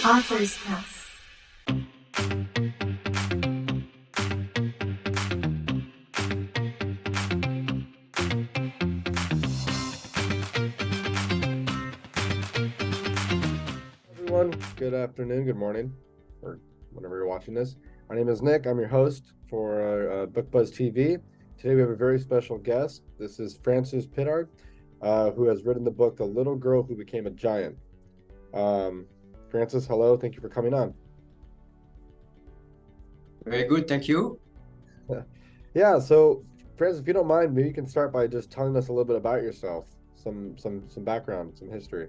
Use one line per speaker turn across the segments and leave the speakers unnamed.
Author's House.
Everyone, good afternoon, good morning, or whenever you're watching this. My name is Nick. I'm your host for BookBuzz TV. Today we have a very special guest. This is Frances Pitard, who has written the book The Little Girl Who Became a Giant. Frances, hello. Thank you for coming on.
Very good, thank you.
Yeah, so Frances, if you don't mind, maybe you can start by just telling us a little bit about yourself, some background, some history.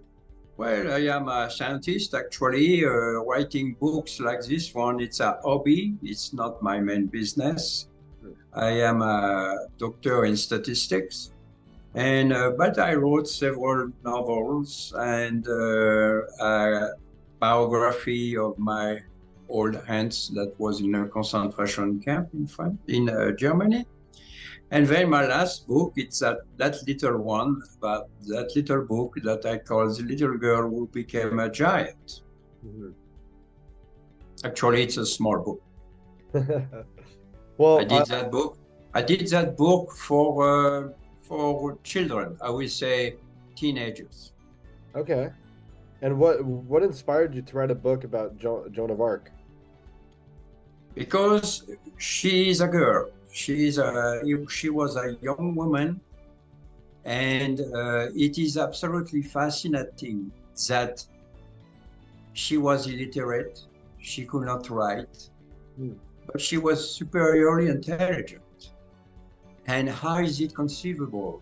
Well, I am a scientist, actually. Writing books like this one, it's a hobby. It's not my main business. I am a doctor in statistics, and but I wrote several novels and a biography of my old aunt that was in a concentration camp in Germany. And then my last book, it's that little one, about that little book that I call The Little Girl Who Became a Giant.
Mm-hmm.
Actually, it's a small book.
Well,
I did that book for children, I will say teenagers.
Okay. And what inspired you to write a book about Joan of Arc?
Because she is a girl. She was a young woman, and it is absolutely fascinating that she was illiterate. She could not write, but she was superiorly intelligent. And how is it conceivable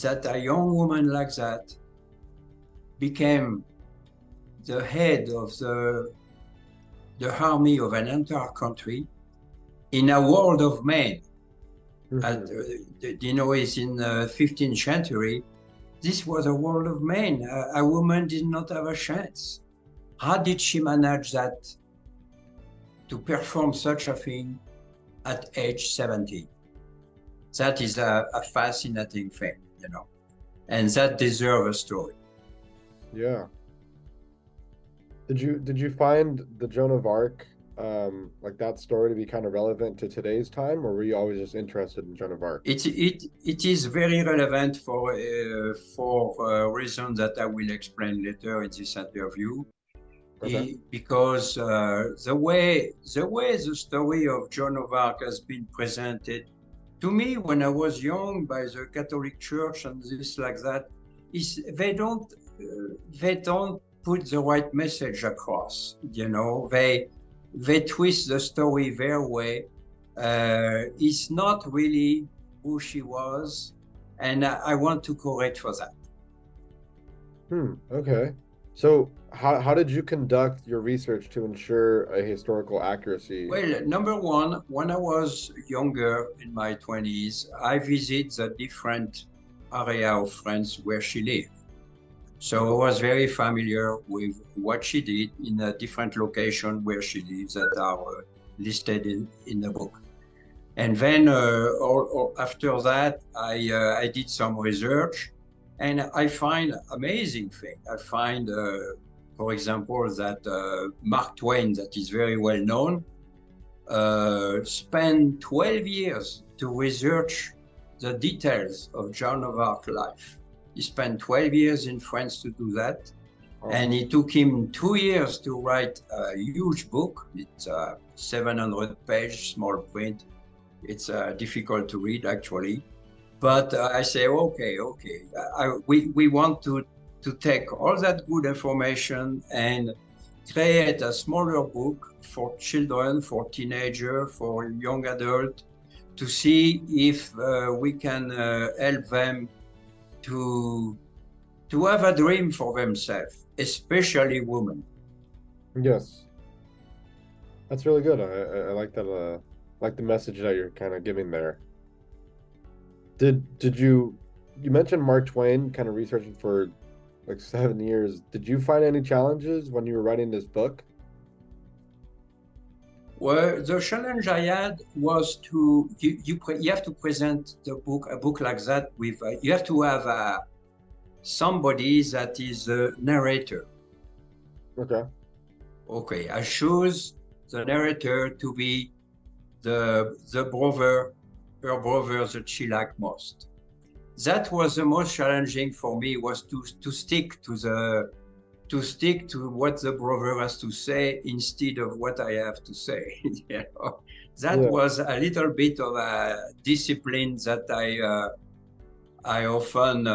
that a young woman like that became the head of the army of an entire country in a world of men? It's in the 15th century. This was a world of men. A woman did not have a chance. How did she manage that, to perform such a thing at age 17? That is a fascinating thing, and that deserves a story.
Yeah. Did you find the Joan of Arc, like that story, to be kind of relevant to today's time, or were you always just interested in Joan of Arc?
It is very relevant for reasons that I will explain later in this interview. Okay. Because the way the story of Joan of Arc has been presented to me when I was young by the Catholic Church and this like that, is they don't put the right message across. They twist the very their way. It's not really who she was, and I want to correct for that.
Okay. So how did you conduct your research to ensure a historical accuracy?
Well, number one, when I was younger, in my 20s, I visited the different area of France where she lived. So I was very familiar with what she did in a different location where she lives that are listed in the book. And then after that, I did some research, and I find amazing thing. I find, for example, that Mark Twain, that is very well known, spent 12 years to research the details of Joan of Arc life. He spent 12 years in France to do that. And it took him 2 years to write a huge book. It's 700-page small print. It's difficult to read, actually. But I say, okay. We want to take all that good information and create a smaller book for children, for teenagers, for young adults, to see if we can help them to have a dream for themselves, especially women.
Yes, that's really good. I like that. Like the message that you're kind of giving there. Did you mentioned Mark Twain kind of researching for like 7 years? Did you find any challenges when you were writing this book?
Well, the challenge I had was to you have to present a book like that with you have to have somebody that is the narrator.
Okay.
Okay, I choose the narrator to be the brother, her brother that she liked most. That was the most challenging for me, was to stick to what the brother has to say instead of what I have to say. You know? That was a little bit of a discipline that I often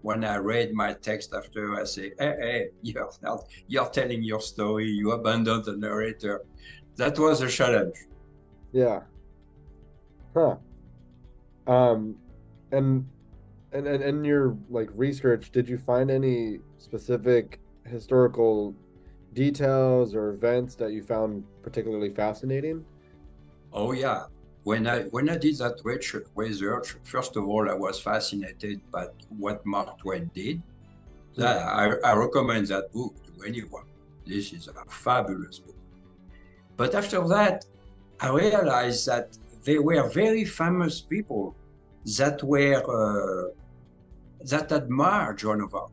when I read my text after, I say, hey, you're telling your story, you abandon the narrator. That was a challenge.
Yeah. Huh. Um, and in your like research, did you find any specific historical details or events that you found particularly fascinating?
Oh yeah. When I did that research, first of all, I was fascinated by what Mark Twain did. I recommend that book to anyone. This is a fabulous book. But after that, I realized that there were very famous people that were that admired Joan of Arc.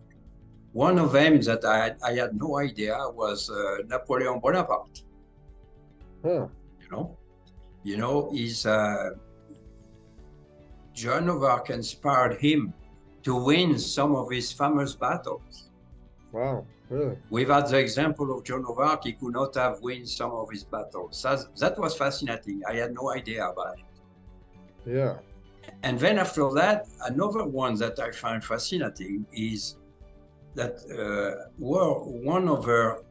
One of them that I had no idea was Napoleon Bonaparte.
Huh.
He's Joan of Arc inspired him to win some of his famous battles.
Wow, really?
Without the example of Joan of Arc, he could not have won some of his battles. That was fascinating. I had no idea about it.
Yeah.
And then after that, another one that I find fascinating is that one of her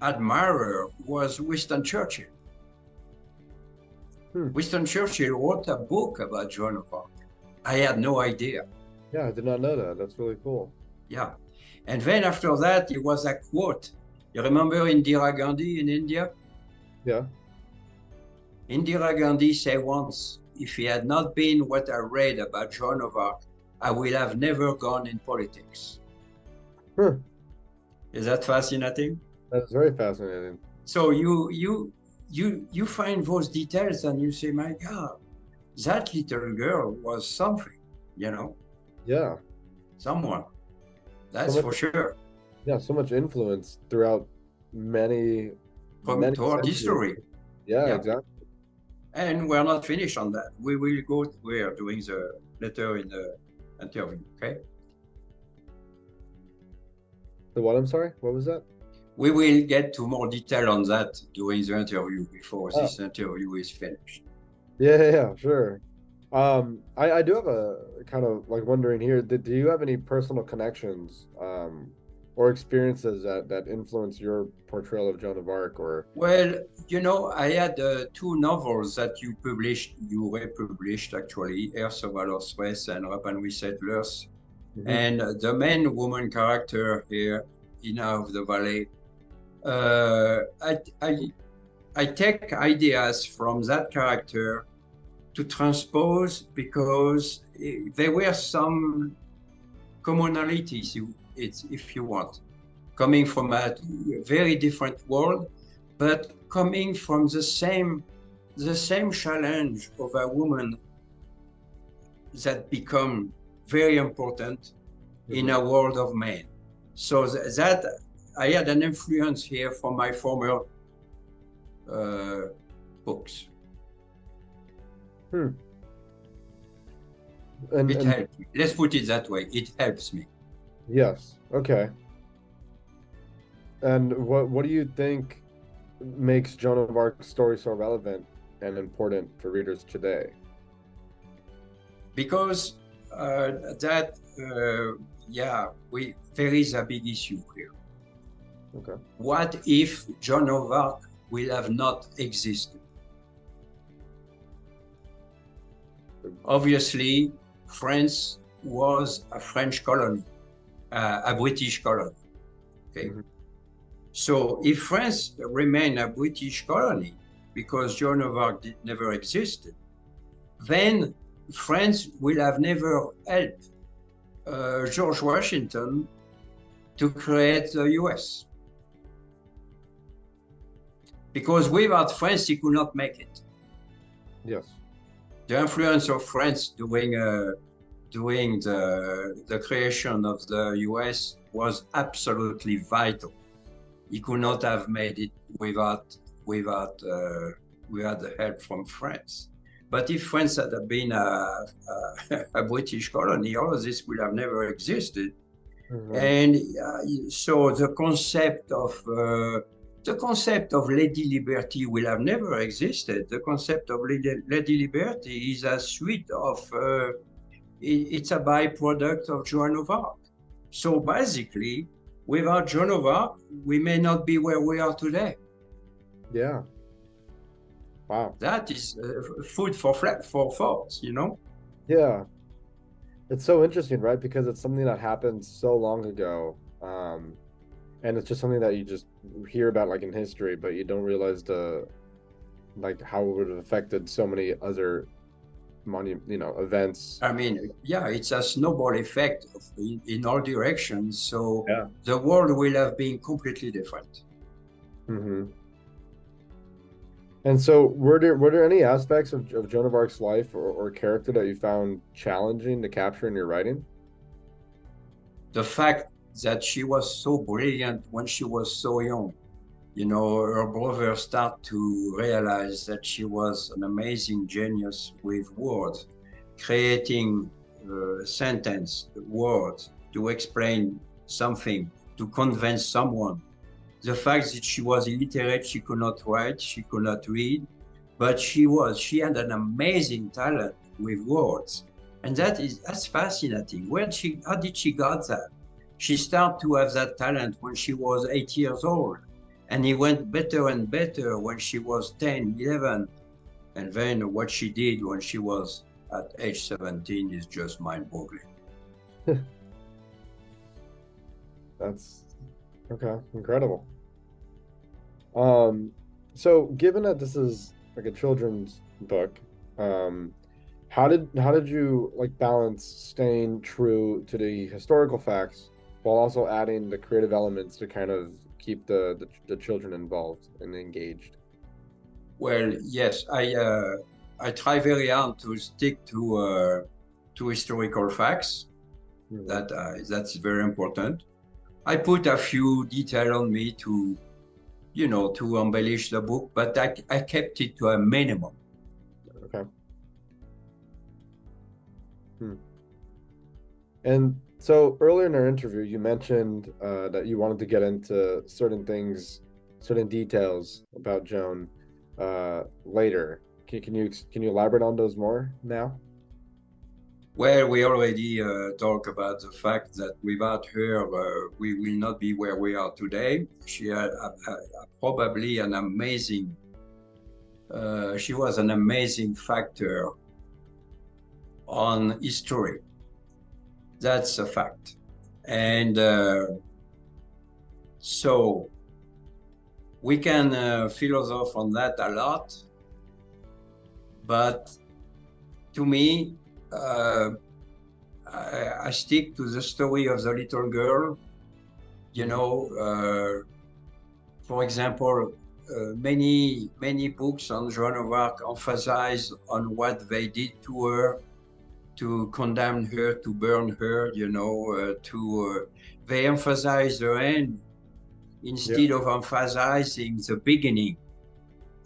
admirers was Winston Churchill. Winston Churchill wrote a book about Joan of Arc. I had no idea.
Yeah, I did not know that. That's really cool.
Yeah. And then after that, it was a quote. You remember Indira Gandhi in India?
Yeah.
Indira Gandhi said once, if it had not been what I read about Joan of Arc, I would have never gone in politics. Is that fascinating?
That's very fascinating.
So you find those details and you say, my God, that little girl was something,
Yeah.
Someone. That's for sure.
Yeah, so much influence throughout many
toward history.
Yeah, exactly.
And we're not finished on that. We will go. We are doing the later in the interview. Okay.
The what? I'm sorry. What was that?
We will get to more detail on that during the interview before this interview is finished.
Yeah, sure. I do have a kind of like wondering here, do you have any personal connections or experiences that influence your portrayal of Joan of Arc? Or
well, I had two novels that you republished actually, Earth of Outer Space and Rapanui Settlers. And the main woman character here, Ina of the Valley, I take ideas from that character to transpose because there were some commonalities, if you want, coming from a very different world, but coming from the same challenge of a woman that become very important in a world of men. So that I had an influence here from my former books. It helped me. Let's put it that way. It helps me.
Yes. Okay. And what do you think makes Joan of Arc's story so relevant and important for readers today?
Because there is a big issue here.
Okay.
What if Joan of Arc will have not existed? Obviously, France was a French colony, a British colony. Okay. So if France remained a British colony because Joan of Arc never existed, then France will have never helped George Washington to create the US. Because without France, he could not make it.
Yes.
The influence of France during during the creation of the US was absolutely vital. He could not have made it without the help from France. But if France had been a British colony, all of this would have never existed.
Mhm.
And so the concept of Lady Liberty will have never existed. The concept of Lady Liberty is a suite of, it's a byproduct of Joan of Arc. So basically, without Joan of Arc, we may not be where we are today.
Yeah. Wow.
That is food for thought, you know?
Yeah. It's so interesting, right? Because it's something that happened so long ago. And it's just something that you just hear about like in history, but you don't realize like how it would have affected so many other events.
I mean, yeah, it's a snowball effect in all directions. So
Yeah.
the world will have been completely different.
Mm-hmm. And so were there any aspects of Joan of Arc's life or character that you found challenging to capture in your writing?
The fact that she was so brilliant when she was so young. You know, her brother started to realize that she was an amazing genius with words, creating a sentence, words to explain something, to convince someone. The fact that she was illiterate, she could not write, she could not read, but she had an amazing talent with words. And that's fascinating. How did she got that? She started to have that talent when she was 8 years old. And it went better and better when she was 10, 11. And then what she did when she was at age 17 is just mind-boggling.
That's okay, incredible. So given that this is like a children's book, how did you like balance staying true to the historical facts while also adding the creative elements to kind of keep the children involved and engaged?
Well, yes, I try very hard to stick to historical facts.
Mhm.
That's very important. I put a few detail on me to embellish the book, but I kept it to a minimum.
Okay. Hmm. And so earlier in our interview, you mentioned that you wanted to get into certain things, certain details about Joan later. Can you elaborate on those more now?
Well, we already talked about the fact that without her, we will not be where we are today. She had probably an amazing, she was an amazing factor on history. That's a fact. And so we can philosoph on that a lot. But to me, I stick to the story of the little girl. You know, for example, many books on Joan of Arc emphasize on what they did to her, to condemn her, to burn her. They emphasize the end instead of emphasizing the beginning.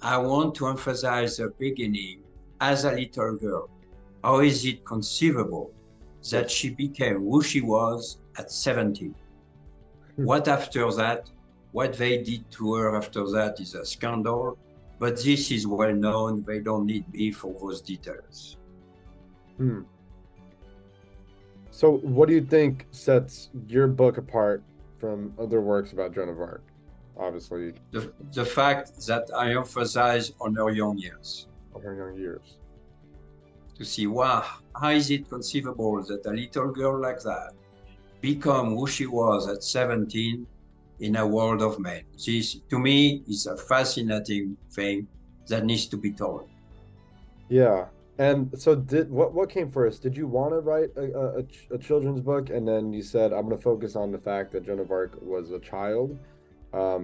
I want to emphasize the beginning as a little girl. How is it conceivable that she became who she was at 17? What after that, what they did to her after that is a scandal, but this is well known. They don't need me for those details.
Hmm. So what do you think sets your book apart from other works about Joan of Arc? Obviously,
The fact that I emphasize on her young years.
of her young years.
To see, wow, how is it conceivable that a little girl like that become who she was at 17 in a world of men? This, to me, is a fascinating thing that needs to be told.
Yeah. And so what came first? Did you want to write a children's book and then you said, I'm going to focus on the fact that Joan of Arc was a child,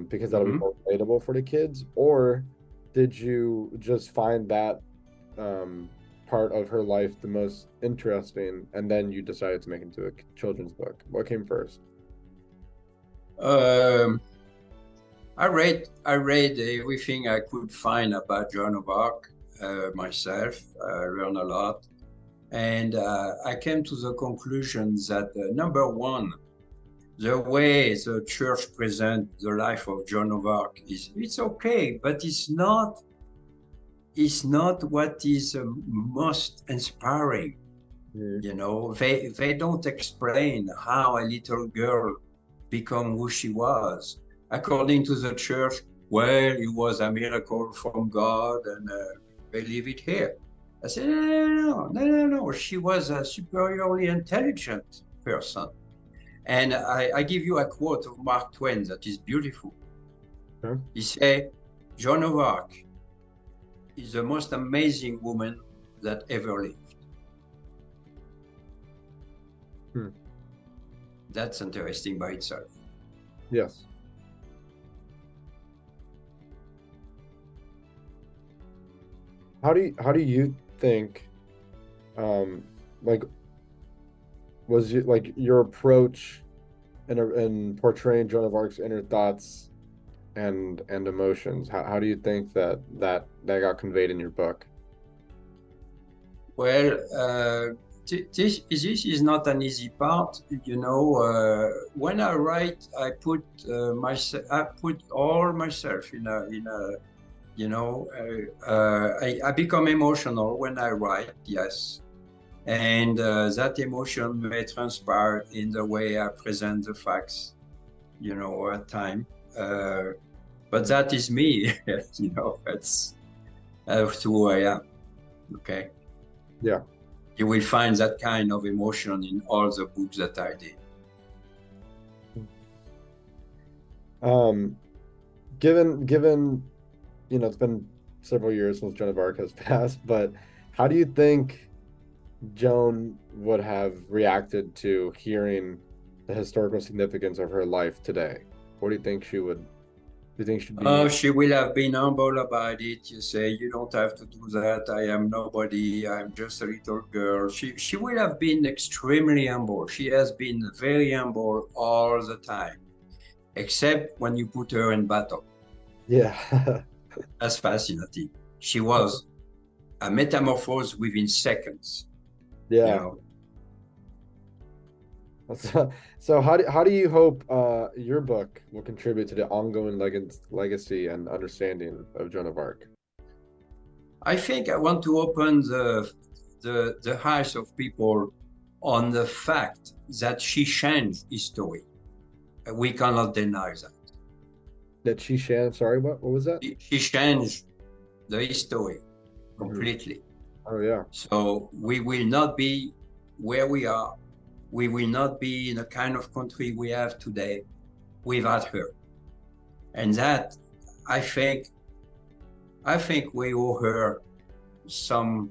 because that'll be more relatable for the kids? Or did you just find that part of her life the most interesting, and then you decided to make it into a children's book? What came first?
Um, I read everything I could find about Joan of Arc myself. I learned a lot, and I came to the conclusion that number one, the way the church presents the life of Joan of Arc it's okay, but it's not what is most inspiring. You know, they don't explain how a little girl become who she was. According to the church, well, it was a miracle from God, and they leave it here. I said, no. She was a superiorly intelligent person. And I give you a quote of Mark Twain that is beautiful.
Okay.
He said, Joan of Arc is the most amazing woman that ever lived. That's interesting by itself.
Yes. How do you think, like, was you like your approach in portraying Joan of Arc's inner thoughts and emotions? How do you think that got conveyed in your book?
Well, this is not an easy part. You know, when I write, I put all myself in a you know, I become emotional when I write, yes. And that emotion may transpire in the way I present the facts, you know, at time. But that is me, you know, that's who I am, okay?
Yeah.
You will find that kind of emotion in all the books that I did.
Given you know, it's been several years since Joan of Arc has passed, but how do you think Joan would have reacted to hearing the historical significance of her life today? What do you think she would? Do you think she'd be?
She will have been humble about it. You say, you don't have to do that. I am nobody. I'm just a little girl. She will have been extremely humble. She has been very humble all the time, except when you put her in battle.
Yeah.
That's fascinating. She was a metamorphose within seconds, you
Yeah.
know.
So how do you hope your book will contribute to the ongoing legacy and understanding of Joan of Arc?
I think I want to open the eyes of people on the fact that she changed history. We cannot deny that.
That sorry, what was that?
She changed the history completely.
Oh yeah.
So we will not be where we are. We will not be in the kind of country we have today without her. And that, I think we owe her some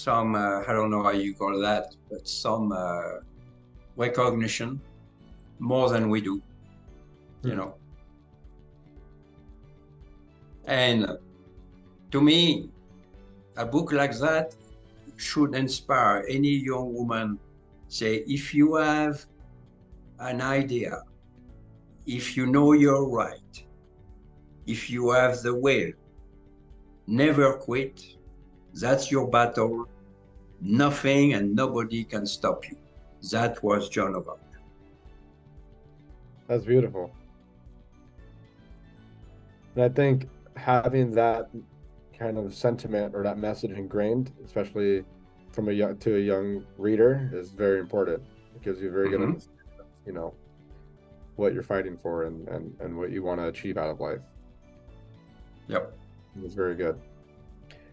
I don't know how you call that, but some recognition more than we do, you know. And to me, a book like that should inspire any young woman. Say, if you have an idea, if you know you're right, if you have the will, never quit. That's your battle. Nothing and nobody can stop you. That was Joan of Arc.
That's beautiful. And I think having that kind of sentiment or that message ingrained, especially from a young reader, is very important. It gives you a very good understanding of, you know, what you're fighting for and what you want to achieve out of life.
Yep.
It's very good.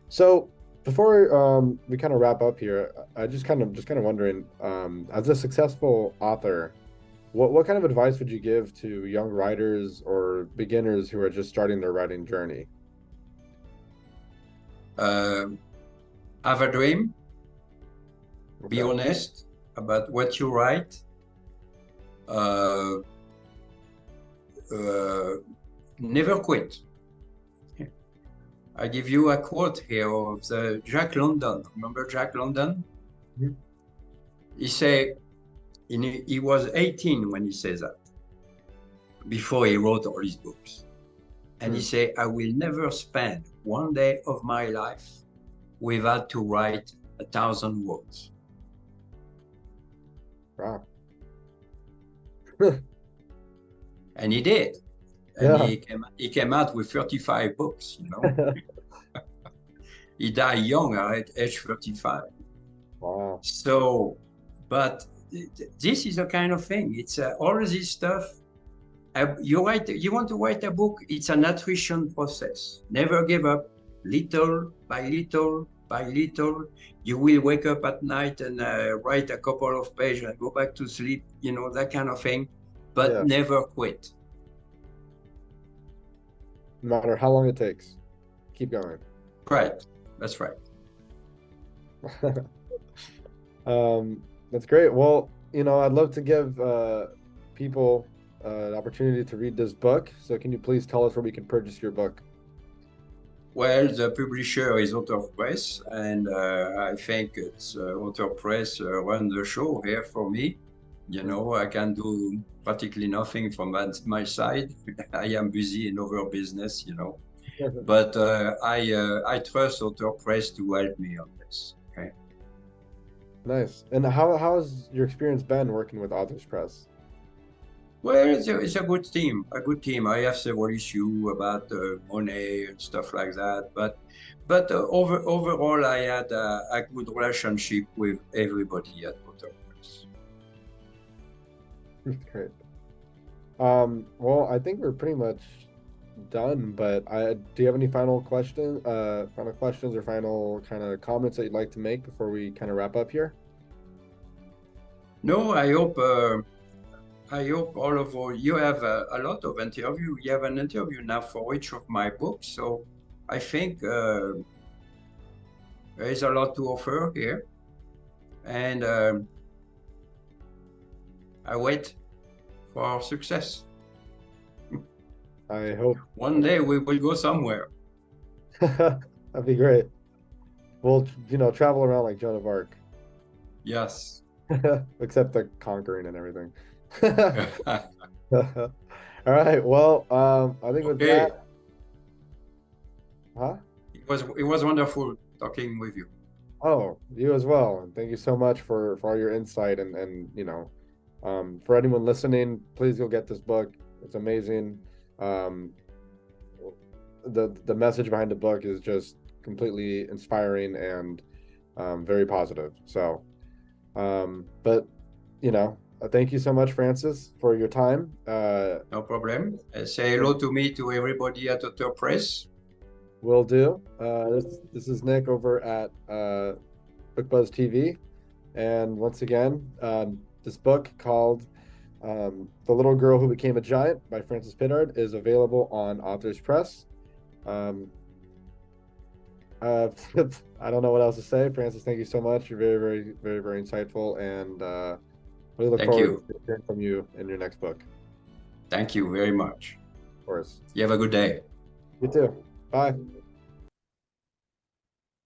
So before we kind of wrap up here, I just kind of wondering, as a successful author, what kind of advice would you give to young writers or beginners who are just starting their writing journey?
Have a dream.
Okay.
Be honest about what you write. Never quit. I give you a quote here of the Jack London. Remember Jack London?
Mhm.
He said, he was 18 when he says that, before he wrote all his books. And he said, I will never spend one day of my life without to write 1,000 words.
Wow.
And he did. And
Yeah.
he came out with 35 books, you know. He died young at age 35.
Wow.
So, but this is a kind of thing. It's all of this stuff. You want to write a book, it's an attrition process. Never give up. Little by little by little, you will wake up at night and write a couple of pages and go back to sleep, you know, that kind of thing. But
Yeah.
never quit.
No matter how long it takes, keep going.
Right. That's right.
That's great. Well, I'd love to give people an opportunity to read this book. So can you please tell us where we can purchase your book?
Well, the publisher is Author Press, and I think it's Author Press run the show here for me. You know, I can do practically nothing from my side. I am busy in other business, you know. But I trust Author Press to help me on this. Okay.
Nice. And how has your experience been working with Authors Press?
Well, it's a good team. A good team. I have several issues about money and stuff like that, but overall, I had a good relationship with everybody at Author Press.
Great. Well, I think we're pretty much done, but do you have any final questions or final kind of comments that you'd like to make before we kind of wrap up here?
No, I hope all of you have a lot of interview. You have an interview now for each of my books, so I think there is a lot to offer here, and I wait for success.
I hope
One day we will go somewhere.
that'd be great. We'll, travel around like Joan of Arc,
Yes.
except the conquering and everything. All right. Well, I think with
Okay.
that, huh?
It was wonderful talking with you.
Oh, you as well. And thank you so much for all your insight and for anyone listening, please go get this book. It's amazing. Um, the message behind the book is just completely inspiring and very positive. So, but thank you so much, Francis, for your time.
No problem. Say hello to me to everybody at Author Press.
Will do. This is Nick over at BookBuzz TV, and once again, this book called "The Little Girl Who Became a Giant" by Francis Pitard is available on Authors Press. I don't know what else to say. Francis, thank you so much. You're very, very, very, very insightful, and we look
Thank
forward
you.
to hearing from you in your next book.
Thank you very much.
Of course.
You have a good day.
You too. Bye.